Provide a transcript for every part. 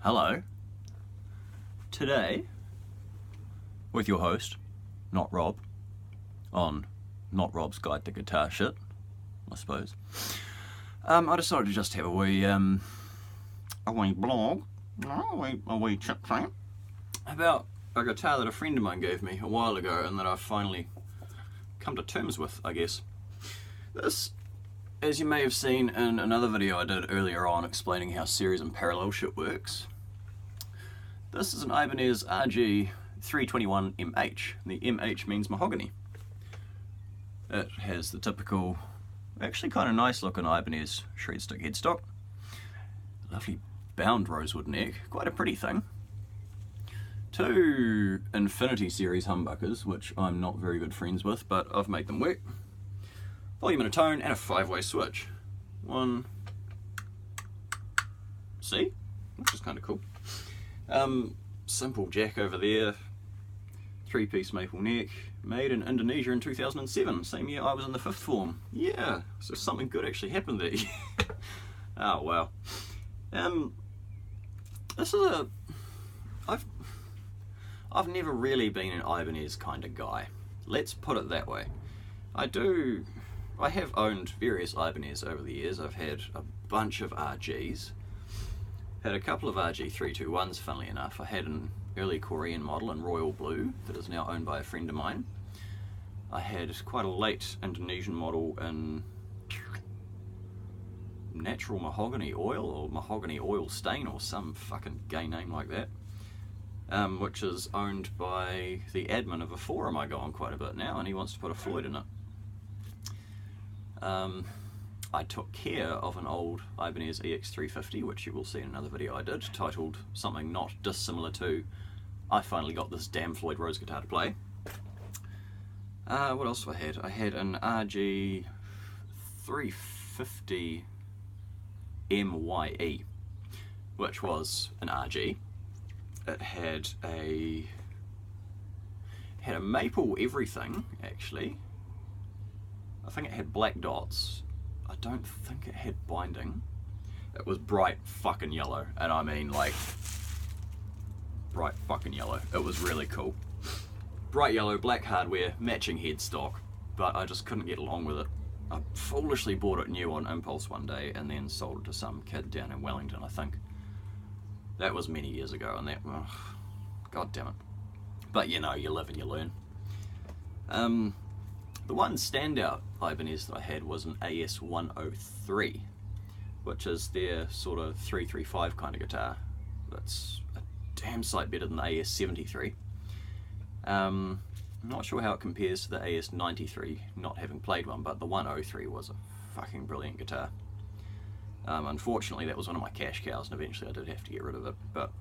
Hello. Today, with your host, not Rob, on Not Rob's Guide to Guitar Shit, I suppose. I decided to just have a wee blog, a wee chit chat about a guitar that a friend of mine gave me a while ago and that I've finally come to terms with, I guess. This, as you may have seen in another video I did earlier on explaining how series and parallel shit works, this is an Ibanez RG321 MH. The MH means mahogany. It has the typical, actually kind of nice looking Ibanez shred stick headstock. Lovely bound rosewood neck, quite a pretty thing. Two Infinity series humbuckers, which I'm not very good friends with, but I've made them work. Volume and a tone, and a 5-way switch. One C, which is kind of cool. Simple jack over there. 3-piece maple neck, made in Indonesia in 2007, same year I was in the 5th form. Yeah, so something good actually happened there. Oh wow. This is a... I've never really been an Ibanez kind of guy. Let's put it that way. I have owned various Ibanez over the years. I've had a bunch of RGs. Had a couple of RG321s, funnily enough. I had an early Korean model in royal blue that is now owned by a friend of mine. I had quite a late Indonesian model in natural mahogany oil or mahogany oil stain or some fucking gay name like that, which is owned by the admin of a forum I go on quite a bit now, and he wants to put a Floyd in it. I took care of an old Ibanez EX350, which you will see in another video I did, titled something not dissimilar to I finally got this damn Floyd Rose guitar to play. What else have I had? I had an RG350 MYE, which was an RG. It had a maple everything, actually. I think it had black dots. I don't think it had binding. It was bright fucking yellow, and I mean like bright fucking yellow. It was really cool. Bright yellow, black hardware, matching headstock, but I just couldn't get along with it. I foolishly bought it new on impulse one day and then sold it to some kid down in Wellington, I think. That was many years ago, and that, oh, god damn it. But you know, you live and you learn. The one standout Ibanez that I had was an AS103, which is their sort of 335 kind of guitar. That's a damn sight better than the AS73. I'm not sure how it compares to the AS93, not having played one, but the 103 was a fucking brilliant guitar. Unfortunately, that was one of my cash cows, and eventually I did have to get rid of it, but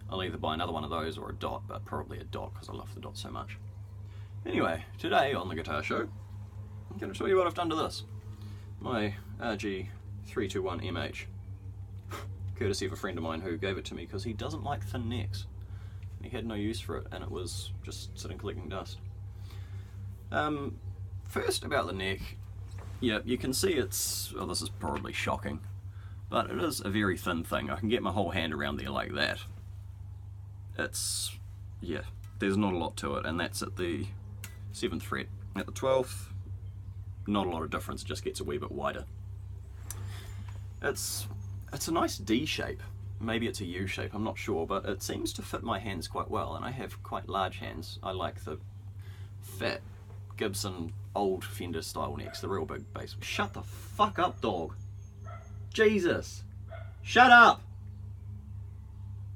I'll either buy another one of those or a dot, but probably a dot because I love the dot so much. Anyway, today on the Guitar Show, I'm going to tell you what I've done to this. My RG321 MH, courtesy of a friend of mine who gave it to me because he doesn't like thin necks. He had no use for it, and it was just sitting collecting dust. First about the neck, yeah, you can see it's, well, this is probably shocking, but it is a very thin thing. I can get my whole hand around there like that. It's, yeah, there's not a lot to it, and that's at the 7th fret. At the 12th, not a lot of difference, it just gets a wee bit wider. It's a nice D shape. Maybe it's a U shape, I'm not sure, but it seems to fit my hands quite well, and I have quite large hands. I like the fat Gibson old Fender style necks, the real big bass. Shut the fuck up, dog. Jesus. Shut up!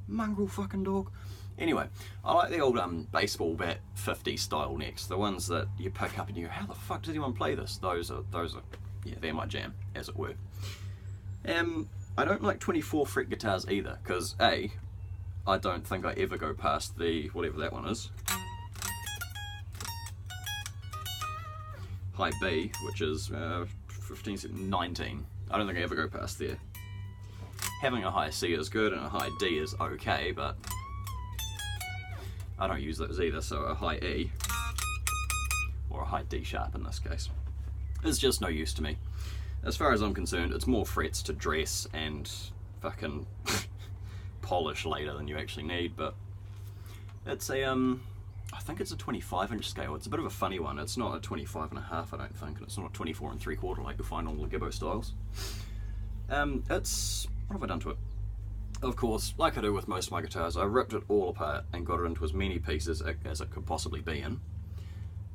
Mongrel fucking dog. Anyway, I like the old baseball bat 50 style necks, the ones that you pick up and you go, how the fuck does anyone play this? Those are, yeah, they're my jam, as it were. I don't like 24 fret guitars either, because A, I don't think I ever go past the, whatever that one is, high B, which is 15, 19. I don't think I ever go past there. Having a high C is good and a high D is okay, but I don't use those either, so a high E, or a high D sharp in this case, is just no use to me. As far as I'm concerned, it's more frets to dress and fucking polish later than you actually need, but it's a, I think it's a 25-inch scale. It's a bit of a funny one. It's not a 25.5, I don't think, and it's not a 24 3/4 like you'll find on the Gibbo styles. It's, what have I done to it? Of course, like I do with most of my guitars, I ripped it all apart and got it into as many pieces as it could possibly be in.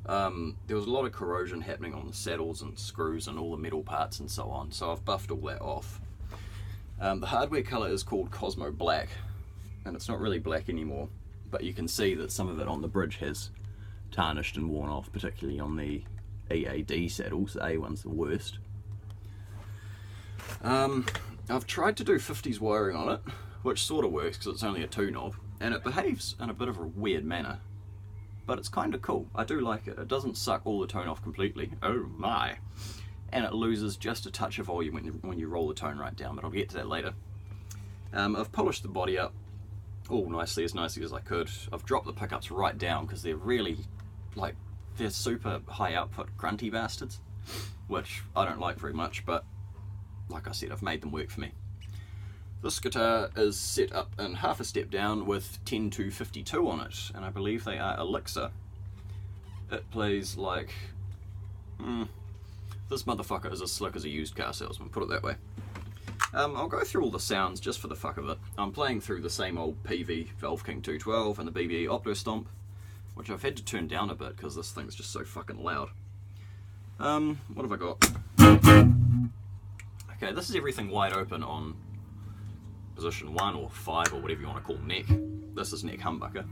There was a lot of corrosion happening on the saddles and screws and all the metal parts and so on, so I've buffed all that off. The hardware colour is called Cosmo Black, and it's not really black anymore, but you can see that some of it on the bridge has tarnished and worn off, particularly on the EAD saddles. The A one's the worst. I've tried to do 50s wiring on it, which sort of works because it's only a 2 knob, and it behaves in a bit of a weird manner, but it's kind of cool. I do like it. It doesn't suck all the tone off completely. Oh my! And it loses just a touch of volume when you roll the tone right down, but I'll get to that later. I've polished the body up all nicely as I could. I've dropped the pickups right down because they're really, like, they're super high output grunty bastards, which I don't like very much, but like I said, I've made them work for me. This guitar is set up in half a step down with 10 to 52 on it, and I believe they are Elixir. It plays like... this motherfucker is as slick as a used car salesman, put it that way. I'll go through all the sounds just for the fuck of it. I'm playing through the same old PV King 212 and the BBE Opto Stomp, which I've had to turn down a bit because this thing's just so fucking loud. What have I got? Okay, this is everything wide open on position 1 or 5 or whatever you want to call neck. This is neck humbucker.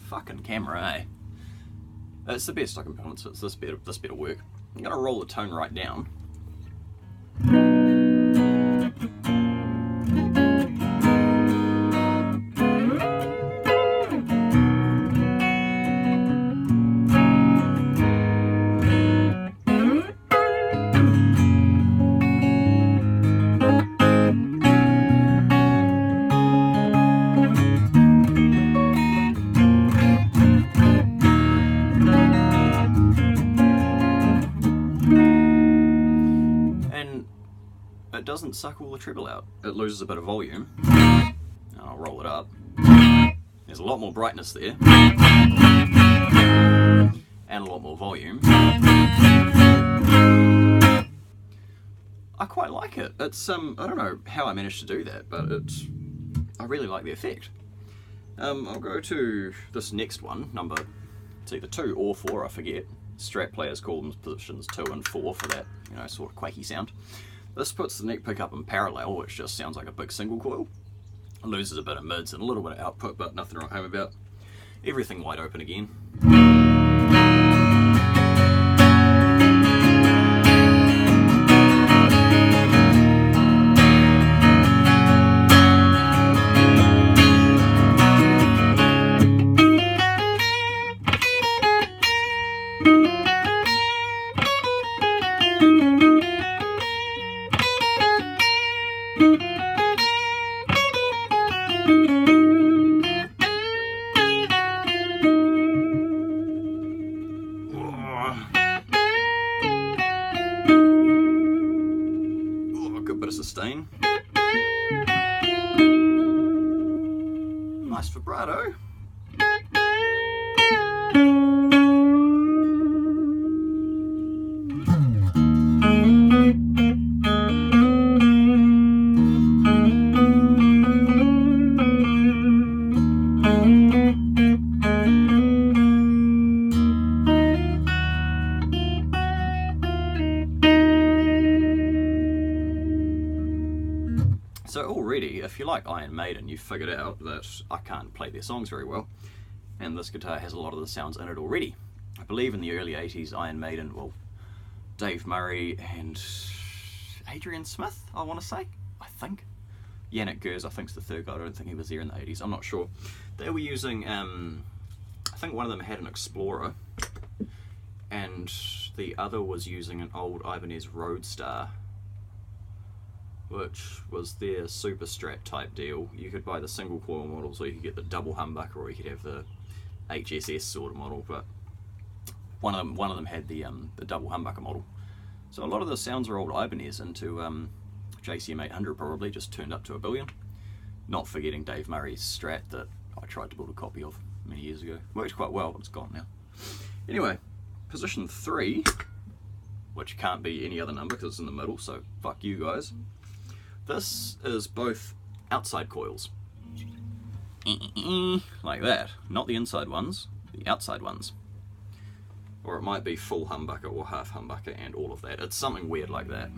Fucking camera, eh? It's the best I can put on, so it's this bit of work. I'm gonna roll the tone right down. It doesn't suck all the treble out. It loses a bit of volume. I'll roll it up. There's a lot more brightness there. And a lot more volume. I quite like it. It's, I don't know how I managed to do that, but I really like the effect. I'll go to this next one, it's either 2 or 4, I forget. Strat players call them positions 2 and 4 for that, you know, sort of quaky sound. This puts the neck pickup in parallel, which just sounds like a big single coil. It loses a bit of mids and a little bit of output, but nothing to write home about. Everything wide open again. Sustain. Nice vibrato. So already, if you like Iron Maiden, you've figured out that I can't play their songs very well, and this guitar has a lot of the sounds in it already. I believe in the early 80s Iron Maiden, well, Dave Murray and Adrian Smith, I want to say, I think. Yannick Gers, I think, is the third guy. I don't think he was there in the 80s. I'm not sure. They were using, I think one of them had an Explorer, and the other was using an old Ibanez Roadstar, which was their super strat type deal. You could buy the single coil models, or you could get the double humbucker, or you could have the HSS sort of model. But one of them had the double humbucker model. So a lot of the sounds are old Ibanez into JCM 800 probably, just turned up to 1 billion. Not forgetting Dave Murray's Strat that I tried to build a copy of many years ago. Worked quite well, but it's gone now. Anyway, position 3, which can't be any other number because it's in the middle, so fuck you guys. This is both outside coils. Like that. Not the inside ones, the outside ones. Or it might be full humbucker or half humbucker and all of that. It's something weird like that.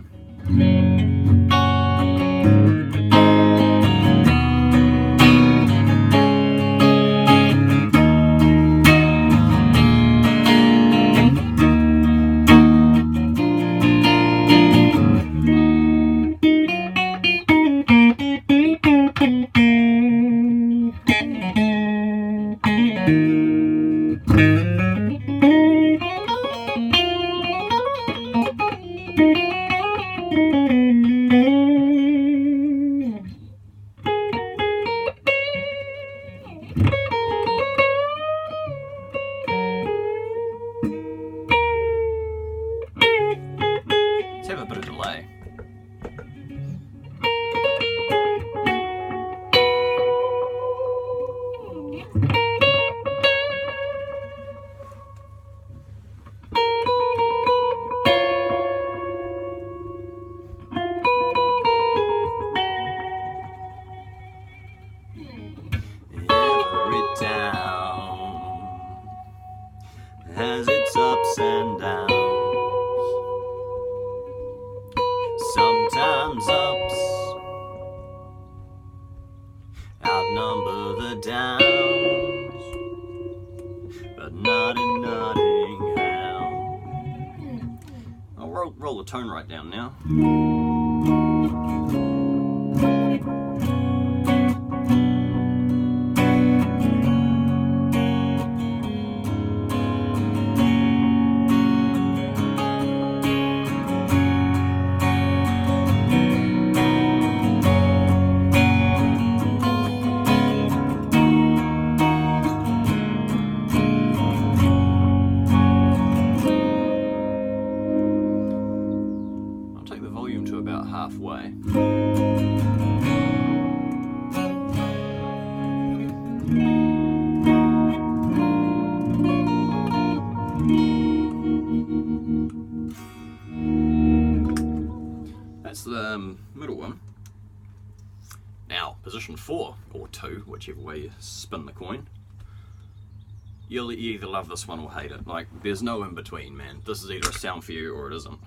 Has its ups and downs, sometimes ups outnumber the downs, but not in Nottingham. I'll roll the tone right down now. Halfway. That's the middle one. Now, position 4 or 2, whichever way you spin the coin. You'll either love this one or hate it. Like, there's no in between, man. This is either a sound for you or it isn't.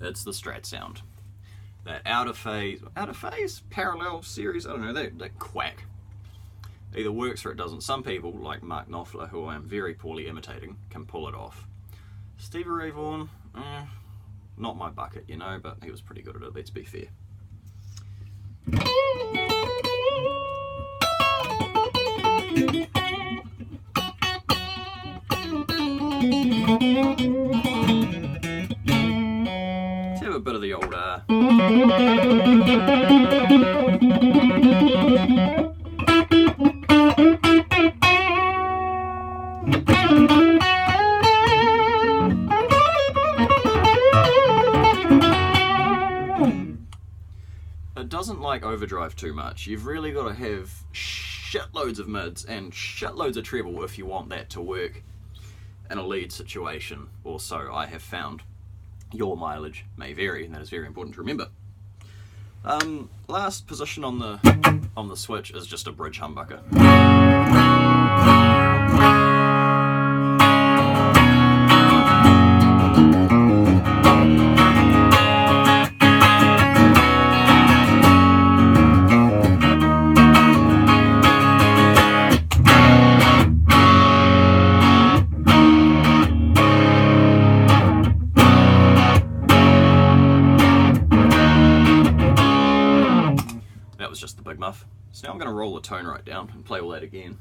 It's the Strat sound. That out of phase, parallel series, I don't know, that quack. either works or it doesn't. Some people, like Mark Knopfler, who I am very poorly imitating, can pull it off. Stevie Ray Vaughan, not my bucket, you know, but he was pretty good at it, let's be fair. Let's have a bit of the old It doesn't like overdrive too much. You've really got to have shitloads of mids and shitloads of treble if you want that to work in a lead situation, or so I have found. Your mileage may vary, and that is very important to remember. Last position on the switch is just a bridge humbucker. Just the big muff. So now I'm going to roll the tone right down and play all that again.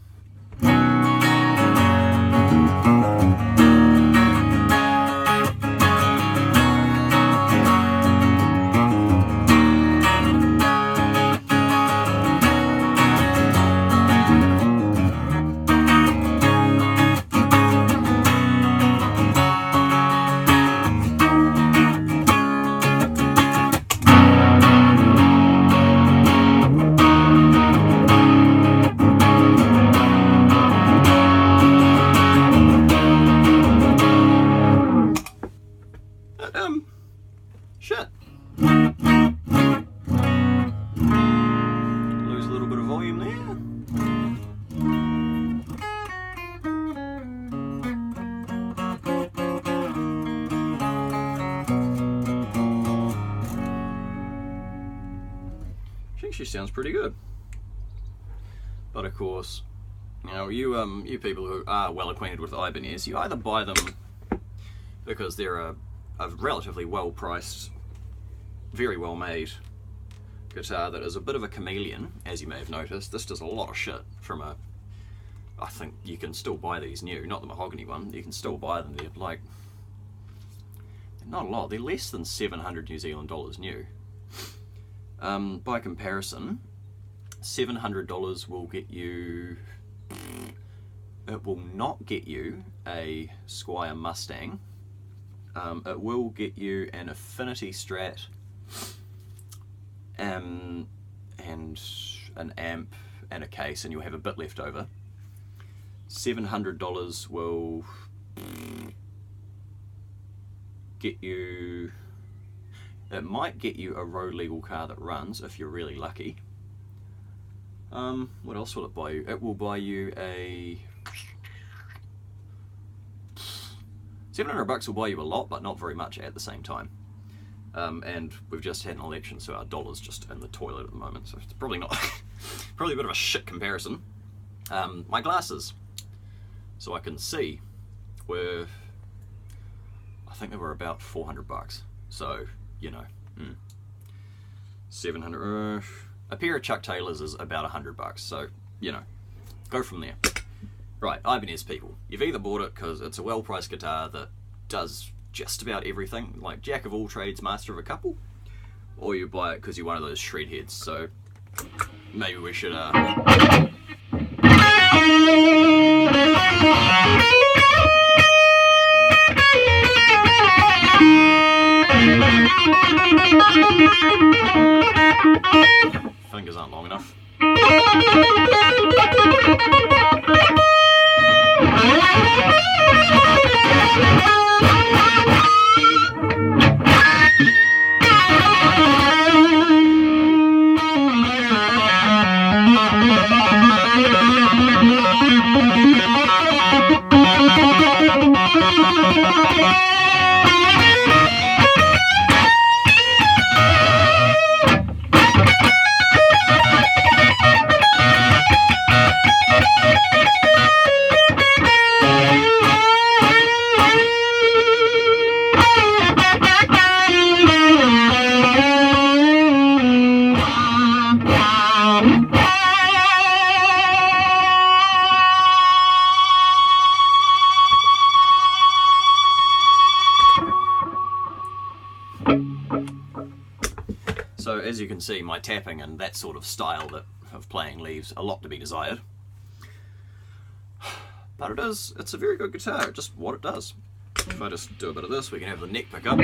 Shit. Lose a little bit of volume there. I think she sounds pretty good. But of course, you know, you people who are well acquainted with Ibanez, you either buy them because they're a relatively well-priced, very well-made guitar that is a bit of a chameleon, as you may have noticed. This does a lot of shit from a... I think you can still buy these new, not the mahogany one, you can still buy them. They're like... not a lot, they're less than 700 New Zealand dollars new. By comparison, $700 will get you... it will not get you a Squier Mustang. It will get you an Affinity Strat and an amp and a case, and you'll have a bit left over. $700 will get you... it might get you a road legal car that runs if you're really lucky. What else will it buy you? It will buy you a... $700 will buy you a lot, but not very much at the same time. And we've just had an election, so our dollar's just in the toilet at the moment, so it's probably not... probably a bit of a shit comparison. My glasses, so I can see, were... I think they were about $400. So, you know, 700... a pair of Chuck Taylors is about $100, so, you know, go from there. Right, Ibanez people, you've either bought it because it's a well-priced guitar that does just about everything, like jack of all trades, master of a couple, or you buy it because you're one of those shred heads, so maybe we should fingers aren't long enough. as you can see, my tapping and that sort of style of playing leaves a lot to be desired. But it's a very good guitar, just what it does. If I just do a bit of this, we can have the neck pick up.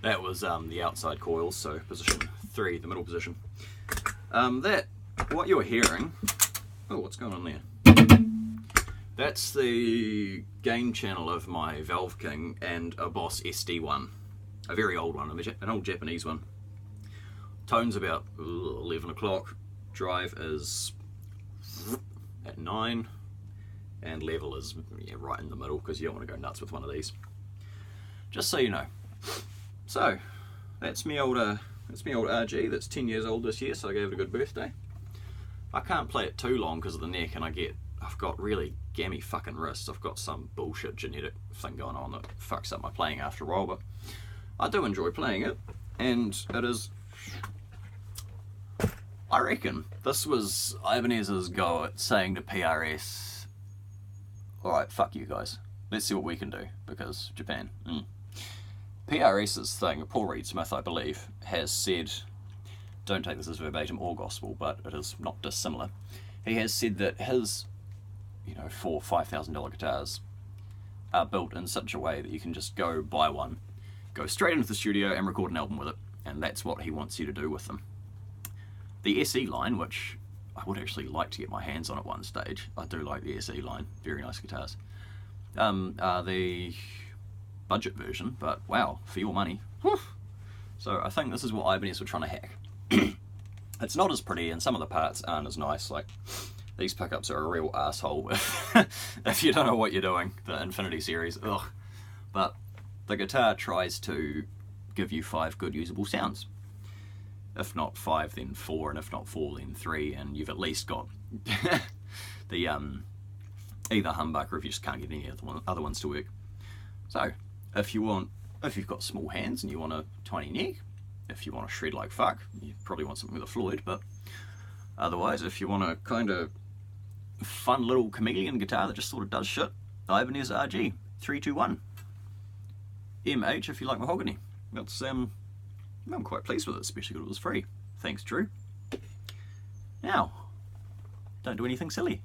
That was the outside coils, so position 3, the middle position. What you're hearing, oh, what's going on there? That's the gain channel of my Valve King and a Boss SD1, a very old one, an old Japanese one. Tone's about 11 o'clock, drive is at 9, and level is right in the middle because you don't want to go nuts with one of these. Just so you know. So, that's me old RG, that's 10 years old this year, so I gave it a good birthday. I can't play it too long because of the neck, and I've got really gammy fucking wrists. I've got some bullshit genetic thing going on that fucks up my playing after a while, but I do enjoy playing it, and it is, I reckon, this was Ibanez's go at saying to PRS, alright, fuck you guys, let's see what we can do, because Japan. PRS's thing, Paul Reed Smith, I believe, has said, don't take this as verbatim or gospel, but it is not dissimilar. He has said that his, $4,000 or $5,000 guitars are built in such a way that you can just go buy one, go straight into the studio and record an album with it, and that's what he wants you to do with them. The SE line, which I would actually like to get my hands on at one stage, I do like the SE line, very nice guitars, are the budget version, but wow, for your money. Whew. So I think this is what Ibanez were trying to hack. It's not as pretty, and some of the parts aren't as nice. Like, these pickups are a real asshole if you don't know what you're doing, the Infinity series, ugh. But the guitar tries to give you 5 good usable sounds. If not 5, then 4, and if not 4, then 3, and you've at least got the either humbucker if you just can't get any other ones to work. So, if you've got small hands and you want a tiny neck, if you want to shred like fuck, you probably want something with a Floyd, but otherwise, if you want a kind of fun little chameleon guitar that just sort of does shit, Ibanez RG321. MH if you like mahogany. That's, I'm quite pleased with it, especially because it was free. Thanks, Drew. Now, don't do anything silly.